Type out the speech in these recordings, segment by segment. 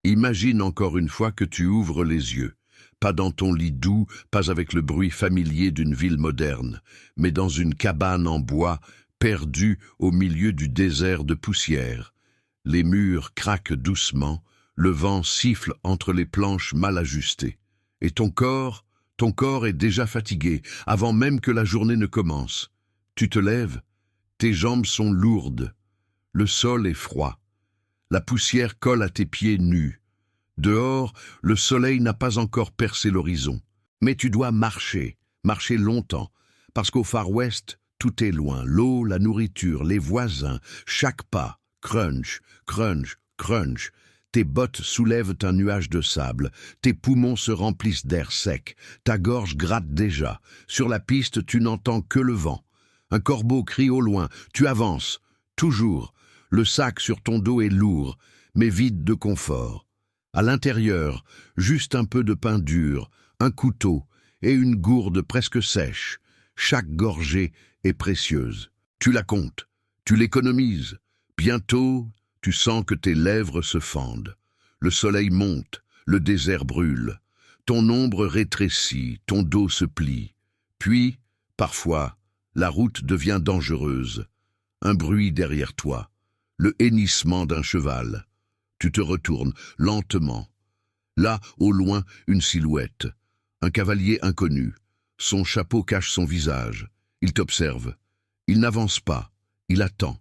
Imagine encore une fois que tu ouvres les yeux, pas dans ton lit doux, pas avec le bruit familier d'une ville moderne, mais dans une cabane en bois, perdue au milieu du désert de poussière. Les murs craquent doucement, le vent siffle entre les planches mal ajustées. Et ton corps est déjà fatigué, avant même que la journée ne commence. Tu te lèves, tes jambes sont lourdes, le sol est froid. La poussière colle à tes pieds nus. Dehors, le soleil n'a pas encore percé l'horizon. Mais tu dois marcher, marcher longtemps, parce qu'au Far West, tout est loin. L'eau, la nourriture, les voisins, chaque pas, crunch, crunch, crunch. Tes bottes soulèvent un nuage de sable, tes poumons se remplissent d'air sec, ta gorge gratte déjà. Sur la piste, tu n'entends que le vent. Un corbeau crie au loin, tu avances, toujours. Le sac sur ton dos est lourd, mais vide de confort. À l'intérieur, juste un peu de pain dur, un couteau et une gourde presque sèche. Chaque gorgée est précieuse. Tu la comptes, tu l'économises. Bientôt, tu sens que tes lèvres se fendent. Le soleil monte, le désert brûle. Ton ombre rétrécit, ton dos se plie. Puis, parfois, la route devient dangereuse. Un bruit derrière toi, le hennissement d'un cheval. Tu te retournes, lentement. Là, au loin, une silhouette. Un cavalier inconnu. Son chapeau cache son visage. Il t'observe. Il n'avance pas. Il attend.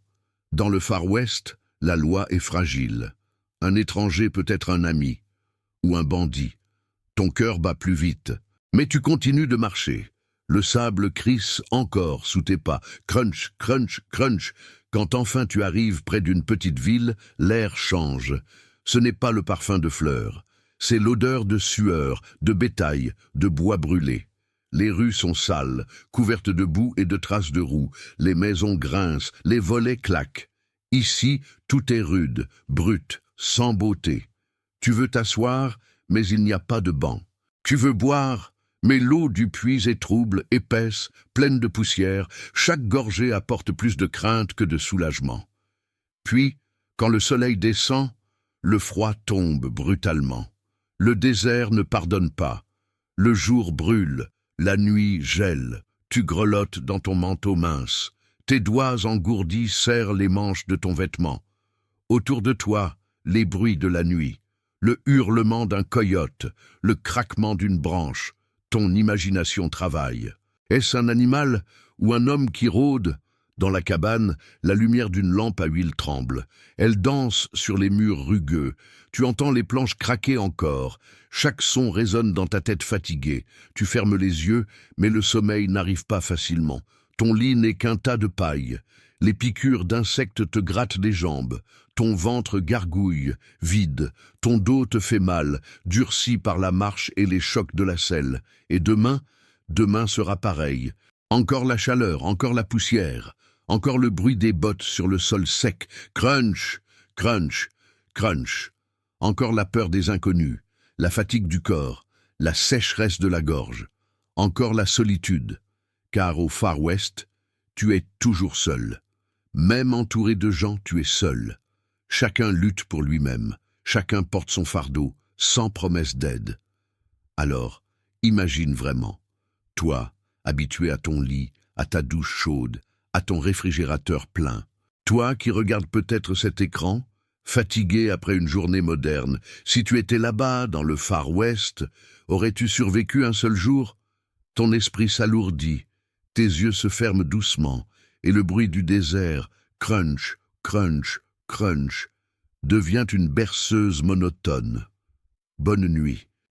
Dans le Far West, la loi est fragile. Un étranger peut être un ami. Ou un bandit. Ton cœur bat plus vite. Mais tu continues de marcher. Le sable crisse encore sous tes pas. Crunch, crunch, crunch. Quand enfin tu arrives près d'une petite ville, l'air change. Ce n'est pas le parfum de fleurs. C'est l'odeur de sueur, de bétail, de bois brûlé. Les rues sont sales, couvertes de boue et de traces de roues. Les maisons grincent, les volets claquent. Ici, tout est rude, brut, sans beauté. Tu veux t'asseoir, mais il n'y a pas de banc. Tu veux boire, mais l'eau du puits est trouble, épaisse, pleine de poussière. Chaque gorgée apporte plus de crainte que de soulagement. Puis, quand le soleil descend, le froid tombe brutalement. Le désert ne pardonne pas. Le jour brûle, la nuit gèle. Tu grelottes dans ton manteau mince. Tes doigts engourdis serrent les manches de ton vêtement. Autour de toi, les bruits de la nuit. Le hurlement d'un coyote, le craquement d'une branche. Ton imagination travaille. Est-ce un animal ou un homme qui rôde? Dans la cabane, la lumière d'une lampe à huile tremble. Elle danse sur les murs rugueux. Tu entends les planches craquer encore. Chaque son résonne dans ta tête fatiguée. Tu fermes les yeux, mais le sommeil n'arrive pas facilement. Ton lit n'est qu'un tas de paille. Les piqûres d'insectes te grattent les jambes. Ton ventre gargouille, vide. Ton dos te fait mal, durci par la marche et les chocs de la selle. Et demain sera pareil. Encore la chaleur, encore la poussière. Encore le bruit des bottes sur le sol sec. Crunch, crunch, crunch. Encore la peur des inconnus, la fatigue du corps, la sécheresse de la gorge. Encore la solitude. Car au Far West, tu es toujours seul. Même entouré de gens, tu es seul. Chacun lutte pour lui-même. Chacun porte son fardeau, sans promesse d'aide. Alors, imagine vraiment. Toi, habitué à ton lit, à ta douche chaude, à ton réfrigérateur plein. Toi qui regardes peut-être cet écran, fatigué après une journée moderne. Si tu étais là-bas, dans le Far West, aurais-tu survécu un seul jour? Ton esprit s'alourdit, tes yeux se ferment doucement, et le bruit du désert, crunch, crunch, crunch, devient une berceuse monotone. Bonne nuit.